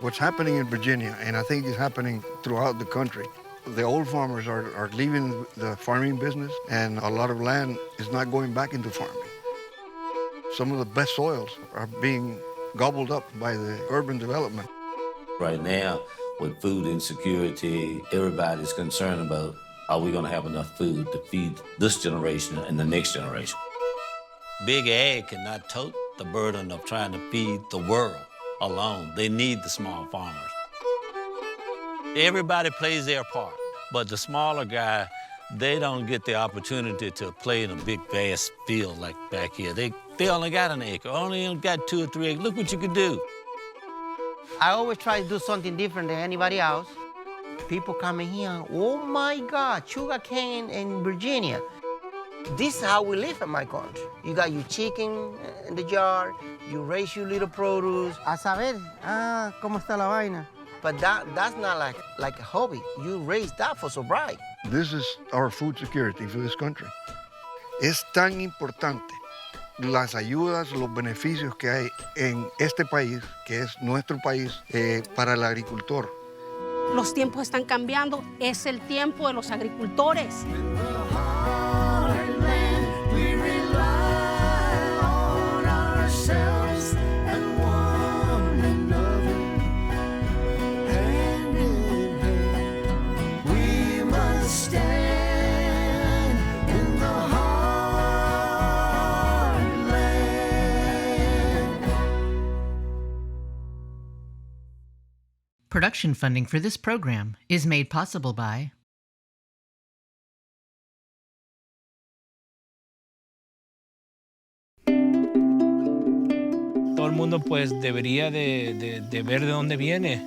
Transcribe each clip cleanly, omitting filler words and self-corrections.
What's happening in Virginia, and I think it's happening throughout the country, the old farmers are leaving the farming business, and a lot of land is not going back into farming. Some of the best soils are being gobbled up by the urban development. Right now, with food insecurity, everybody's concerned about, are we gonna have enough food to feed this generation and the next generation? Big Ag cannot tote the burden of trying to feed the world alone. They need the small farmers. Everybody plays their part, but the smaller guy, they don't get the opportunity to play in a big, vast field like back here. They only got an acre, only got 2 or 3 acres. Look what you can do. I always try to do something different than anybody else. People coming here, oh my God, sugar cane in Virginia. This is how we live in my country. You got your chicken in the yard, you raise your little produce. A saber, cómo está la vaina. But that's not like a hobby. You raise that for sobriety. This is our food security for this country. Es tan importante las ayudas, los beneficios que hay en este país, que es nuestro país, para el agricultor. Los tiempos están cambiando, es el tiempo de los agricultores. Production funding for this program is made possible by todo el mundo pues debería de ver de dónde viene.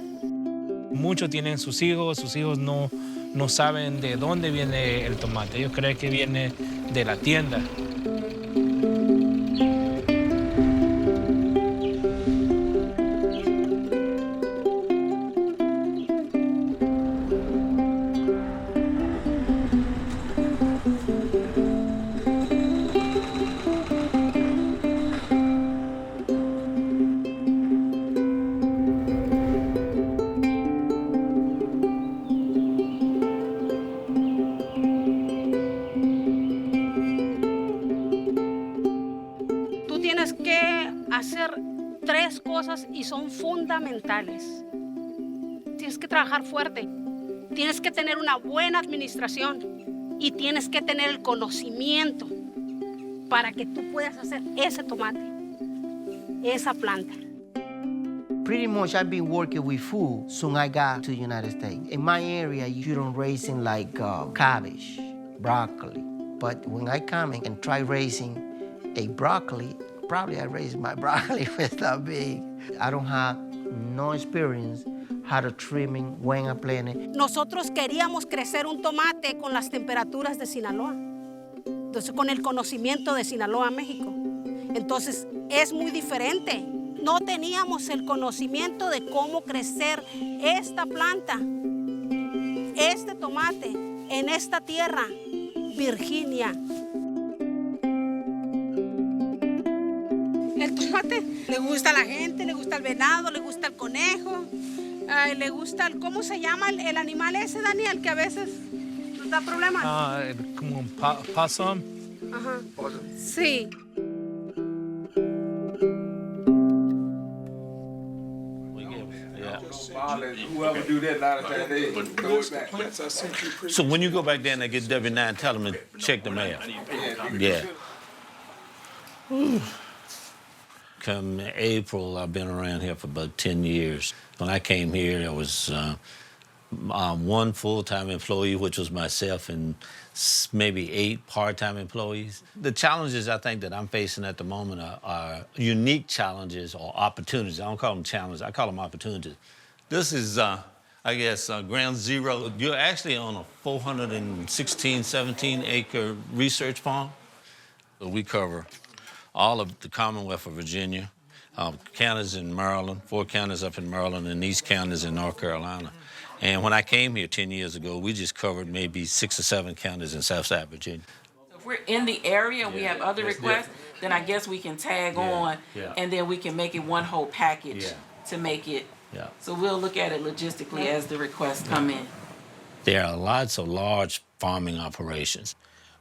Muchos tienen sus hijos no saben de dónde viene el tomate. Ellos creen que viene de la tienda. Tienes que hacer 3 cosas y son fundamentales. Tienes que trabajar fuerte, tienes que tener una buena administración y tienes que tener el conocimiento para que tú puedas hacer ese tomate, esa planta. Pretty much I've been working with food since I got to the United States. In my area, you don't raising like cabbage, broccoli. But when I come and try raising a broccoli, probably I raised my broccoli was that big. I don't have no experience how to trimming, when I plant it. Nosotros queríamos crecer un tomate con las temperaturas de Sinaloa. Entonces, con el conocimiento de Sinaloa, México. Entonces, es muy diferente. No teníamos el conocimiento de cómo crecer esta planta, este tomate, en esta tierra, Virginia. El tomate le gusta a la gente, le gusta el venado, le gusta el conejo, le gusta el, ¿cómo se llama el animal ese, Daniel, que a veces nos da problemas? Como un possum. Ajá. Sí. Whoever do that, 9 out of 10 days, throw it back. So when you go back there and they get W9, tell them to check the mail. Yeah. Come April, I've been around here for about 10 years. When I came here, there was one full-time employee, which was myself, and maybe 8 part-time employees. The challenges I think that I'm facing at the moment are unique challenges or opportunities. I don't call them challenges, I call them opportunities. This is, I guess, ground zero. You're actually on a 416, 17-acre research farm. We cover all of the Commonwealth of Virginia, counties in Maryland, 4 counties up in Maryland, and these counties in North Carolina. And when I came here 10 years ago, we just covered maybe 6 or 7 counties in Southside Virginia. So if we're in the area and we have other requests, then I guess we can tag on, and then we can make it one whole package to make it Yeah. So we'll look at it logistically as the requests come in. There are lots of large farming operations,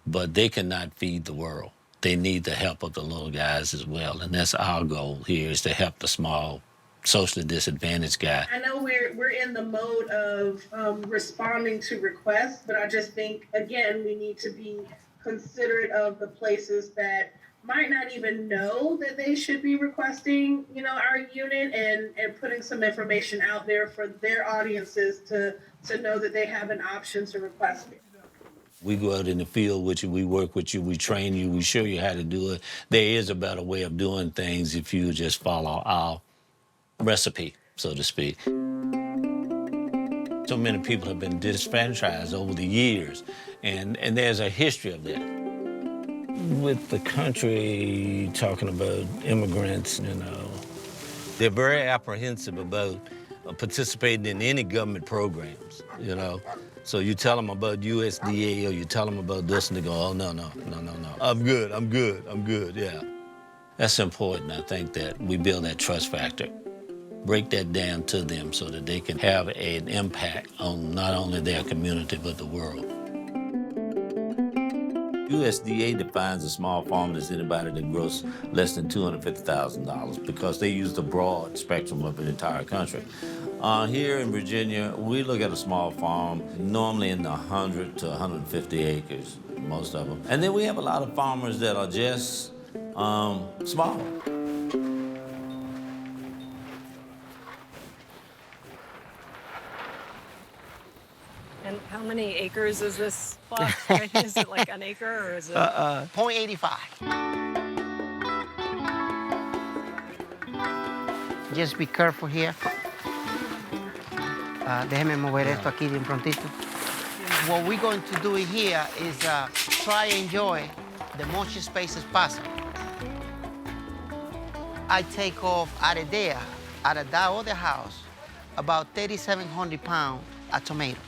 but they cannot feed the world. They need the help of the little guys as well, and that's our goal here, is to help the small, socially disadvantaged guy. I know we're in the mode of responding to requests, but I just think, again, we need to be considerate of the places that might not even know that they should be requesting, our unit, and putting some information out there for their audiences to know that they have an option to request it. We go out in the field with you, we work with you, we train you, we show you how to do it. There is a better way of doing things if you just follow our recipe, so to speak. So many people have been disenfranchised over the years, and there's a history of that. With the country talking about immigrants, they're very apprehensive about participating in any government programs, So you tell them about USDA or you tell them about this, and they go, oh, no. I'm good, yeah. That's important, I think, that we build that trust factor. Break that down to them so that they can have an impact on not only their community, but the world. USDA defines a small farmer as anybody that grows less than $250,000 because they use the broad spectrum of the entire country. Here in Virginia, we look at a small farm normally in the 100 to 150 acres, most of them. And then we have a lot of farmers that are just small. And how many acres is this plot? Is it like an acre or is it? 0.85. Just be careful here. Déjeme mover esto aquí bien prontito. What we're going to do here is try and enjoy the much space as possible. I take off out of there, out of that other house, about 3,700 pounds of tomatoes.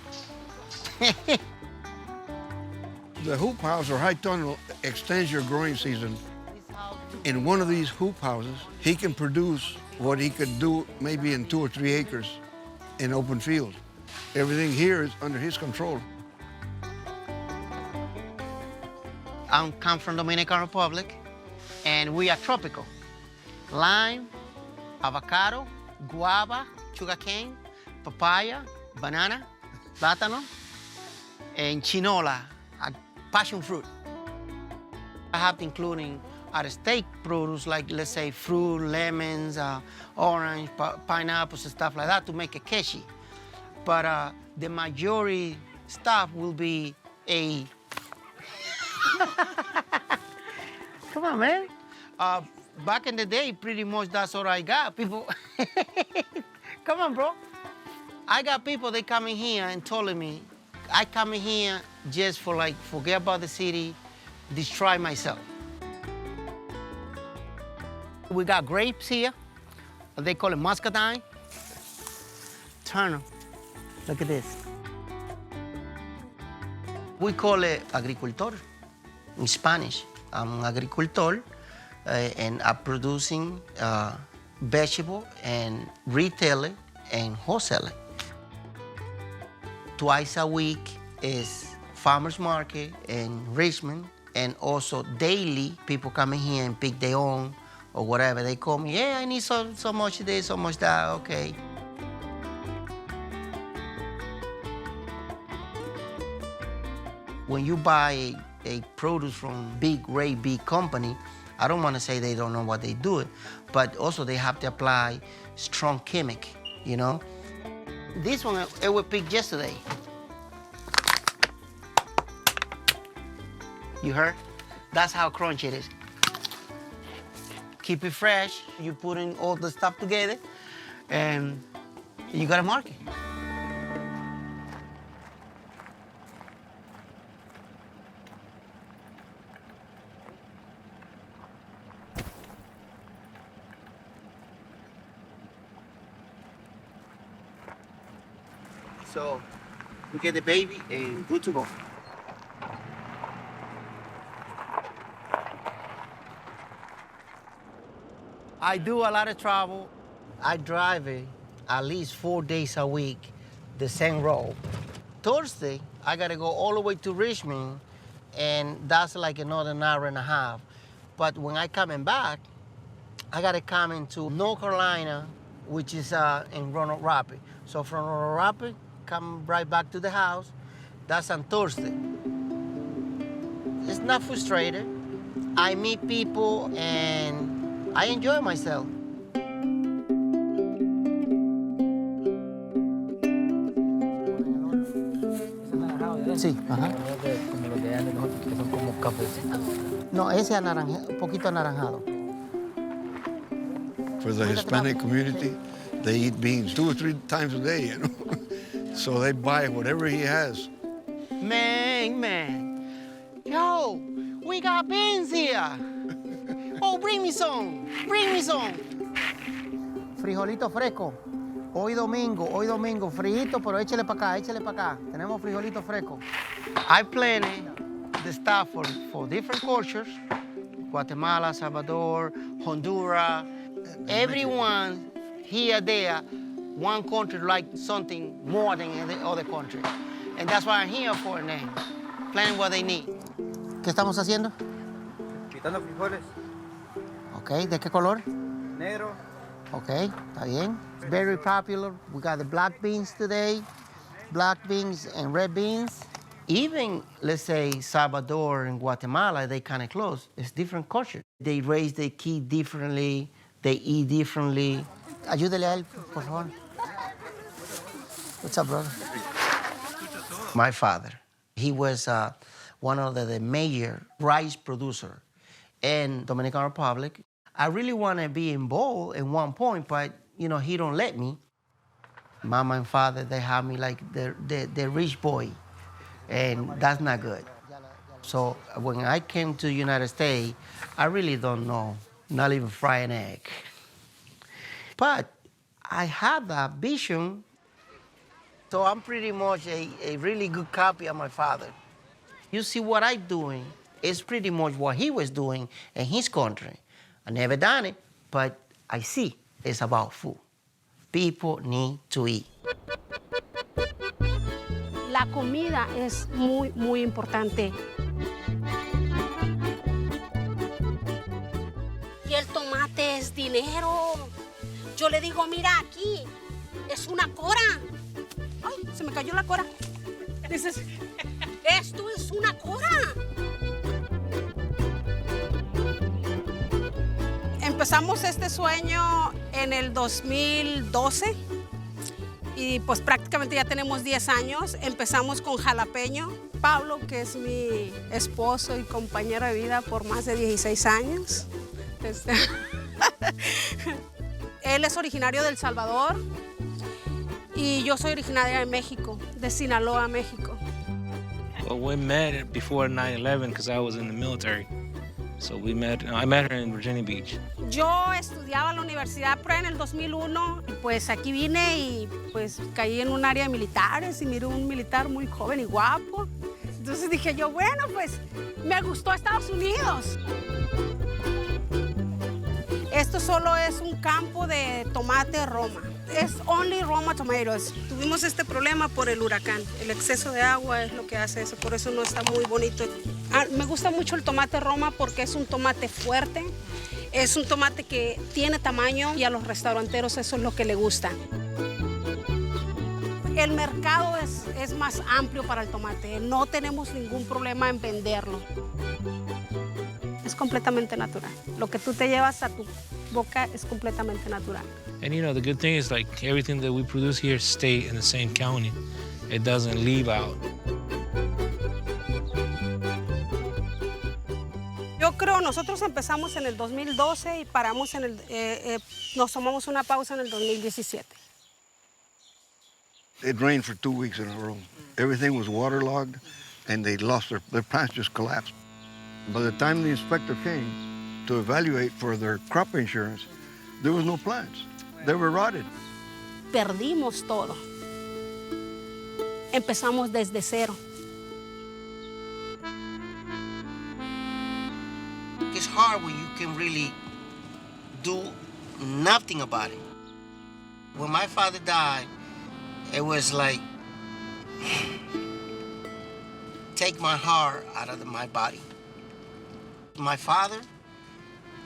The hoop house or high tunnel extends your growing season. In one of these hoop houses, he can produce what he could do maybe in 2 or 3 acres in open field. Everything here is under his control. I come from Dominican Republic, and we are tropical. Lime, avocado, guava, sugarcane, papaya, banana, plátano, and chinola, a passion fruit. I have including out-of-state produce like, let's say, fruit, lemons, orange, pineapples, and stuff like that to make a keshi. But the majority stuff will be a... Come on, man. Back in the day, pretty much that's all I got. People, come on, bro. I got people, they come in here and telling me, I come in here just for forget about the city, destroy myself. We got grapes here. They call it muscadine. Turn them. Look at this. We call it agricultor in Spanish. I'm agricultor, and I'm producing vegetable and retailing and wholesaling. Twice a week is farmers market in Richmond, and also daily people come in here and pick their own or whatever. They call me, yeah, I need so much of this, so much that, okay. When you buy a produce from big, great big company, I don't want to say they don't know what they do, but also they have to apply strong chemic, This one, it was picked yesterday. You heard? That's how crunchy it is. Keep it fresh. You put in all the stuff together, and you got a market. So, we get the baby and good to go. I do a lot of travel. I drive at least 4 days a week, the same road. Thursday, I gotta go all the way to Richmond, and that's like another hour and a half. But when I coming back, I gotta come into North Carolina, which is in Roanoke Rapids. So from Roanoke Rapids, come right back to the house. That's on Thursday. It's not frustrated. I meet people and I enjoy myself. Sí, ajá. No, ese un poquito anaranjado. For the Hispanic community, they eat beans 2 or 3 times a day, you know. So they buy whatever he has. Man. Yo, we got beans here. Oh, bring me some. Frijolito fresco. Hoy domingo, frito, pero échale para acá. Tenemos frijolito fresco. I plan the stuff for different cultures. Guatemala, Salvador, Honduras. Everyone here, there, one country like something more than the other country. And that's why I'm here for now. Plan what they need. ¿Qué estamos haciendo? Quitando frijoles. Okay, ¿de qué color? Negro. Okay, está bien. Very popular. We got the black beans today, black beans and red beans. Even, let's say, Salvador and Guatemala, they kind of close. It's different culture. They raise their kid differently. They eat differently. Ayúdale a él, por favor. What's up, brother? My father, he was one of the major rice producer in Dominican Republic. I really want to be involved at one point, but, he don't let me. Mama and father, they have me like the rich boy, and that's not good. So when I came to the United States, I really don't know, not even fry an egg. But I had that vision, so I'm pretty much a really good copy of my father. You see what I'm doing is pretty much what he was doing in his country. I never done it, but I see it's about food. People need to eat. La comida es muy, muy importante. Y el tomate es dinero. Yo le digo, mira aquí, es una cora. Ay, se me cayó la cora. Dices, esto es una cora. Empezamos este sueño en el 2012 y pues prácticamente ya tenemos 10 años. Empezamos con jalapeño. Pablo, que es mi esposo y compañero de vida por más de 16 años. Él es originario de El Salvador y yo soy originaria de México, de Sinaloa, México. Well, we met before 9/11 because I was in the military. So I met her in Virginia Beach. Yo estudiaba en la universidad pero en el 2001 y pues aquí vine y pues caí en un área de militares y miré un militar muy joven y guapo. Entonces dije yo, bueno, pues me gustó Estados Unidos. Esto solo es un campo de tomate Roma. Es only Roma tomatoes. Tuvimos este problema por el huracán. El exceso de agua es lo que hace eso, por eso no está muy bonito. Me gusta mucho el tomate Roma porque es un tomate fuerte, es un tomate que tiene tamaño y a los restauranteros eso es lo que le gusta. El mercado es más amplio para el tomate, no tenemos ningún problema en venderlo. Es completamente natural. Lo que tú te llevas a tu boca es completamente natural. And the good thing is like everything that we produce here stay in the same county. It doesn't leave out. Yo creo, nosotros empezamos en el 2012 y paramos nos tomamos una pausa en el 2017. It rained for 2 weeks in a row. Everything was waterlogged, and they lost their plants just collapsed. By the time the inspector came to evaluate for their crop insurance, there was no plants. They were rotted. Perdimos todo. Empezamos desde cero. It's hard when you can really do nothing about it. When my father died, it was like, take my heart out of my body. My father,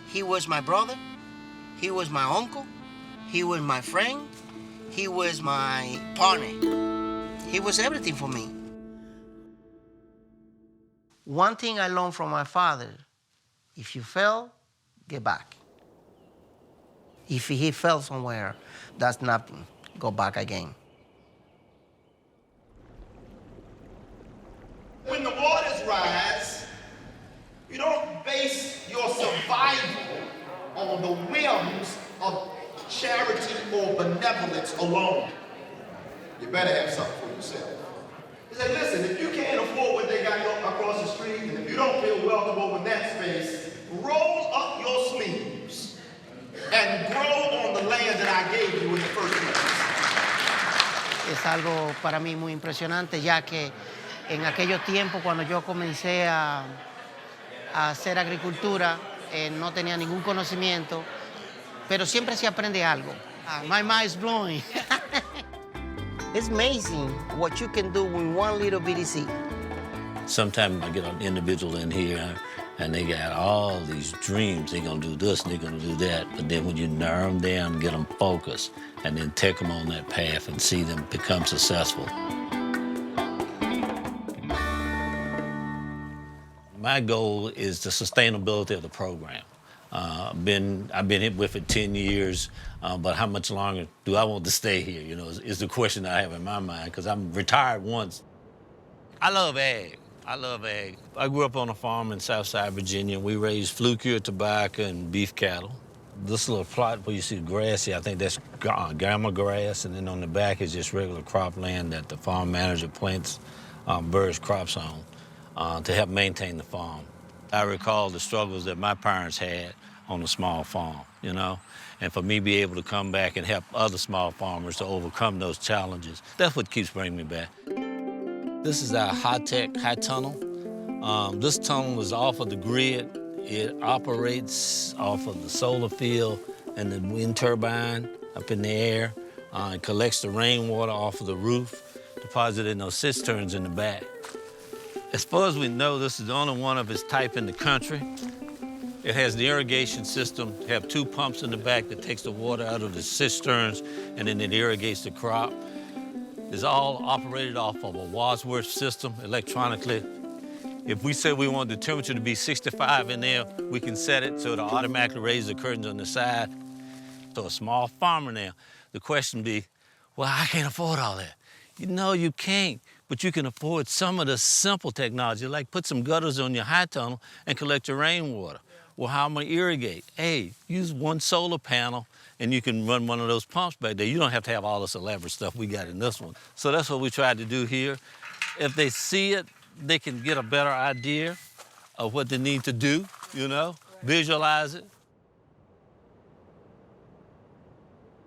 he was my brother, he was my uncle, he was my friend, he was my partner. He was everything for me. One thing I learned from my father, if you fail, get back. If he fell somewhere, that's nothing. Go back again. When the waters rise, you don't base your survival on the whims of charity or benevolence alone. You better have something for yourself. He said, listen, if you can't afford what they got across the street, and if you don't feel welcome over in that space, roll up your sleeves and grow on the land that I gave you in the first place. Es algo para mí muy impresionante, ya que en aquellos tiempos cuando yo comencé a hacer agricultura, no tenía ningún conocimiento, pero siempre se aprende algo. My mind is blowing. It's amazing what you can do with one little bitty seed. Sometimes I get an individual in here and they got all these dreams. They're gonna do this and they're gonna do that. But then when you narrow them down, get them focused, and then take them on that path and see them become successful. My goal is the sustainability of the program. I've been with it 10 years, but how much longer do I want to stay here? You know, is the question I have in my mind, because I'm retired once. I love ag. I grew up on a farm in Southside Virginia. We raised flue-cured tobacco and beef cattle. This little plot where you see grass here, I think that's gamma grass, and then on the back is just regular cropland that the farm manager plants birds crops on to help maintain the farm. I recall the struggles that my parents had on a small farm, you know? And for me to be able to come back and help other small farmers to overcome those challenges, that's what keeps bringing me back. This is our high-tech high tunnel. This tunnel is off of the grid. It operates off of the solar field and the wind turbine up in the air. It collects the rainwater off of the roof, deposited in those cisterns in the back. As far as we know, this is the only one of its type in the country. It has the irrigation system. It have 2 pumps in the back that takes the water out of the cisterns, and then it irrigates the crop. It's all operated off of a Wadsworth system electronically. If we say we want the temperature to be 65 in there, we can set it so it'll automatically raise the curtains on the side. So a small farmer now, the question be, well, I can't afford all that. No, you can't, but you can afford some of the simple technology, like put some gutters on your high tunnel and collect your rainwater. Well, how am I irrigate? Hey, use one solar panel and you can run one of those pumps back there. You don't have to have all this elaborate stuff we got in this one. So that's what we tried to do here. If they see it, they can get a better idea of what they need to do, you know, visualize it.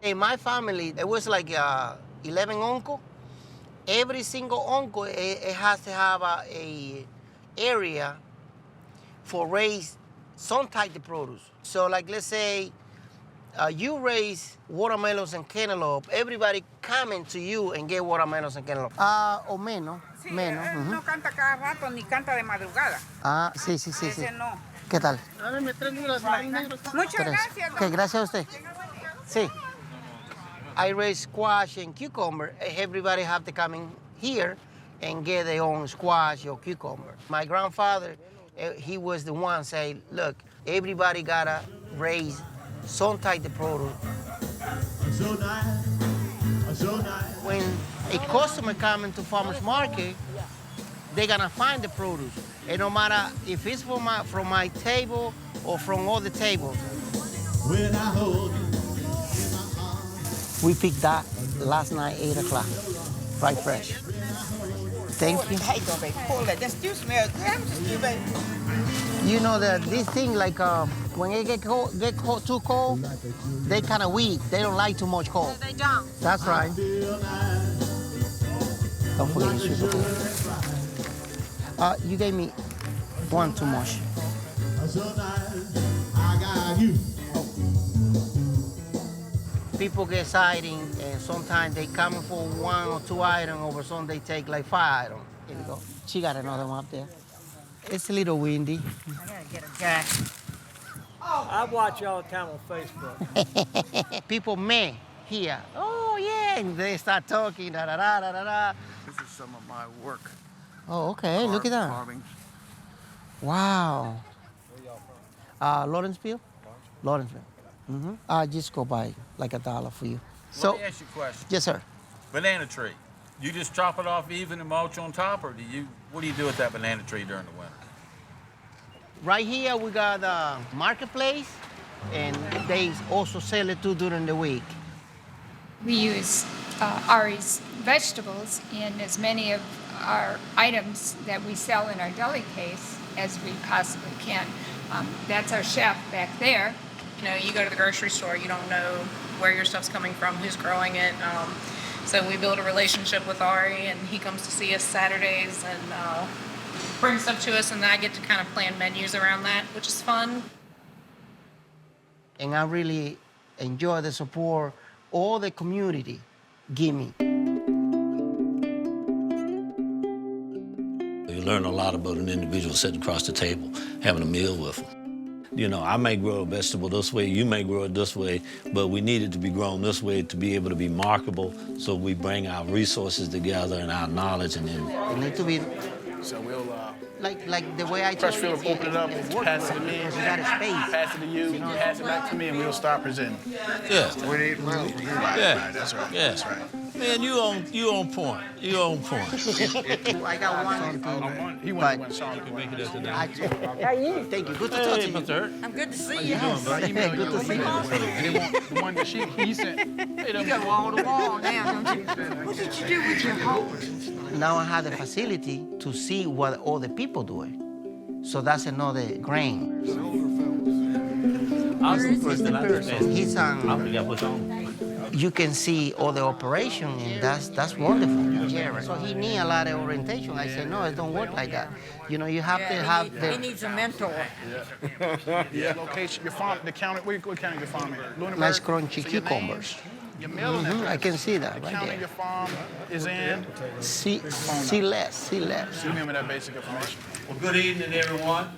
In my family, it was like 11 uncles. Every single uncle it has to have a area for raise some type of produce. So like let's say you raise watermelons and cantaloupe, everybody coming to you and get watermelons and cantaloupe. O menos. Sí, menos. Él no canta cada rato ni canta de madrugada. Ah, sí. Ese no. ¿Qué tal? Muchas gracias. Okay, gracias a usted. Sí. I raise squash and cucumber. Everybody have to come in here and get their own squash or cucumber. My grandfather, he was the one say, look, everybody gotta raise some type of produce. When a customer come into farmer's market, they're gonna find the produce. And no matter if it's from my table or from other tables. We picked that last night, 8 o'clock, right fresh. Thank you. Hey, don't be pull that. That still smells good. Baby. You know that this thing, like when it get too cold, they kind of weak. They don't like too much cold. They don't. That's right. Don't forget the sugar. You gave me one too much. I got you. People get siding, and sometimes they come for 1 or 2 items, over some they take like 5 items. Here we go. She got another one up there. It's a little windy. I gotta get a jacket. I watch you all the time on Facebook. People may hear, oh yeah, and they start talking, da da da da da da. This is some of my work. Oh, okay, look at that. Carvings. Wow. Lawrenceville? Lawrenceville. Mm-hmm. I just go by like $1 for you. So, Let me ask you a question. yes, sir. Banana tree. You just chop it off even and mulch on top, or what do you do with that banana tree during the winter? Right here we got the marketplace, and they also sell it too during the week. We use Ari's vegetables in as many of our items that we sell in our deli case as we possibly can. That's our chef back there. You know, you go to the grocery store, you don't know where your stuff's coming from, who's growing it. So we build a relationship with Ari, and he comes to see us Saturdays and bring stuff to us, and I get to kind of plan menus around that, which is fun. And I really enjoy the support all the community give me. You learn a lot about an individual sitting across the table, having a meal with them. You know, I may grow a vegetable this way, you may grow it this way, but we need it to be grown this way to be able to be marketable, so we bring our resources together and our knowledge and then... It needs to be... So we'll... Like the way I Fresh told fill, open it up, pass it to me, you got a space. pass it to you, pass it back to me, and we'll start presenting. Yeah. 28 miles from here. Yeah. That's right. Yeah. That's right. Man, you on point. You on point. I got one. He went to Sean. Make it up today. How are you? Thank you. Good to talk to you. Mr. Hurt. I'm good to see you. Good to see you. And they want the one that he sent. You got wall to wall now, don't you? What did you do with your hose? Now I have the facility to see what all the people doing. So that's another grain. He's you can see all the operation, and that's wonderful. So he need a lot of orientation. I said, no, it don't work like that. You know, you have to have He needs a mentor. Yeah. Location, your farm, the county, what county your farm in? Lunenburg? nice crunchy So your name, cucumbers. Your mailing address. I can see that The right county there. your farm is in. See less. Remember that basic information. Well, good evening, everyone.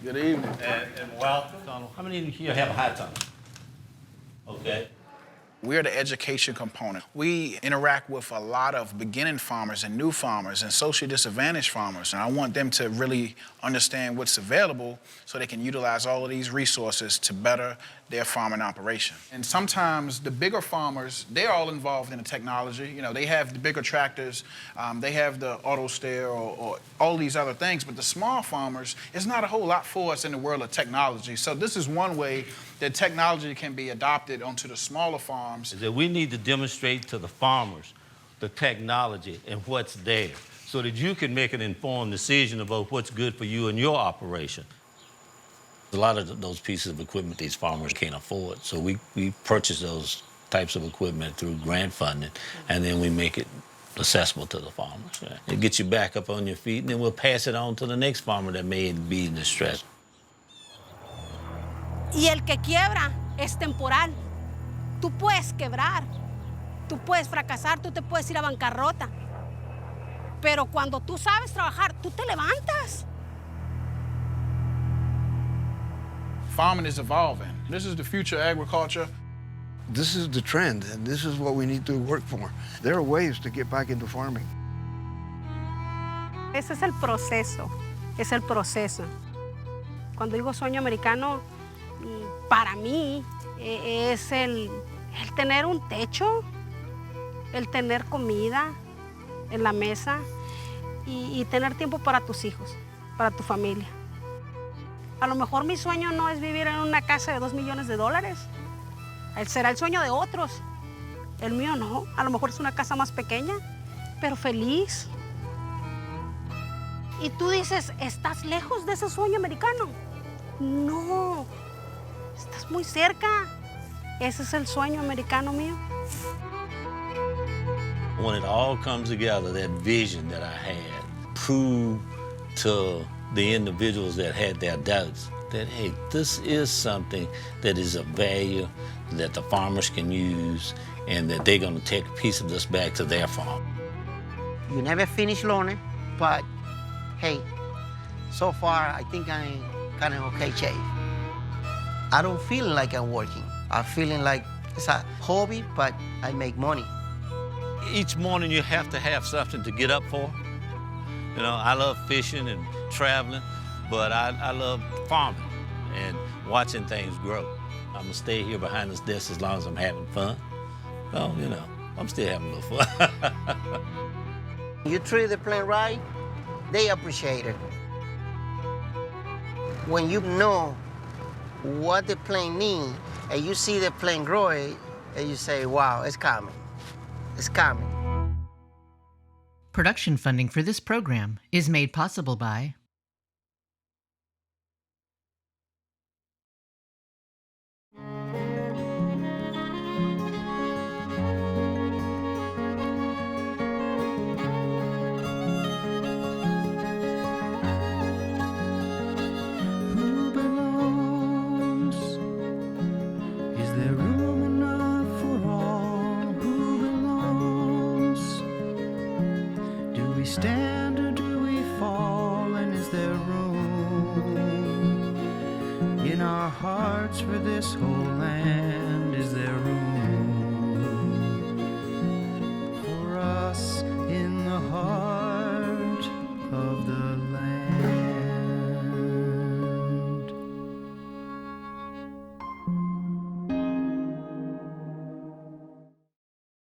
Good evening. And welcome. How many of you have a high tunnel? Okay. We're the education component. We interact with a lot of beginning farmers and new farmers and socially disadvantaged farmers. And I want them to really understand what's available so they can utilize all of these resources to better their farming operation. And sometimes the bigger farmers, they're all involved in the technology. You know, they have the bigger tractors, they have the auto steer or all these other things. But the small farmers, it's not a whole lot for us in the world of technology. So this is one way that technology can be adopted onto the smaller farms. Is that we need to demonstrate to the farmers the technology and what's there so that you can make an informed decision about what's good for you and your operation. A lot of those pieces of equipment these farmers can't afford, so we purchase those types of equipment through grant funding, and then we make it accessible to the farmers. Yeah. It gets you back up on your feet, and then we'll pass it on to the next farmer that may be in distress. Y el que quiebra es temporal. Tú puedes quebrar, tú puedes fracasar, tú te puedes ir a bancarrota. Pero cuando tú sabes trabajar, tú te levantas. Farming is evolving. This is the future of agriculture. This is the trend, and this is what we need to work for. There are ways to get back into farming. Ese es el proceso, es el proceso. Cuando digo sueño americano, para mí es el tener un techo, el tener comida en la mesa y tener tiempo para tus hijos, para tu familia. A lo mejor mi sueño no es vivir en una casa de $2 millones. Será el sueño de otros. El mío no. A lo mejor es una casa más pequeña, pero feliz. Y tú dices, ¿estás lejos de ese sueño americano? No, estás muy cerca. Ese es el sueño americano mío. When it all comes together, that vision that I had proved to the individuals that had their doubts that, hey, this is something that is of value, that the farmers can use and that they're going to take a piece of this back to their farm. You never finish learning, but hey, so far I think I'm in kind of okay shape. I don't feel like I'm working. I'm feeling like it's a hobby, but I make money. Each morning you have to have something to get up for. You know, I love fishing and traveling, but I love farming and watching things grow. I'm gonna stay here behind this desk as long as I'm having fun. So, you know, I'm still having a little fun. You treat the plant right, they appreciate it. When you know what the plant needs and you see the plant growing, and you say, wow, it's coming. It's coming. Production funding for this program is made possible by Who belongs? Is there room enough for all? Who belongs? Do we stand or do we fall? And is there room in our hearts for this whole land? Is there room?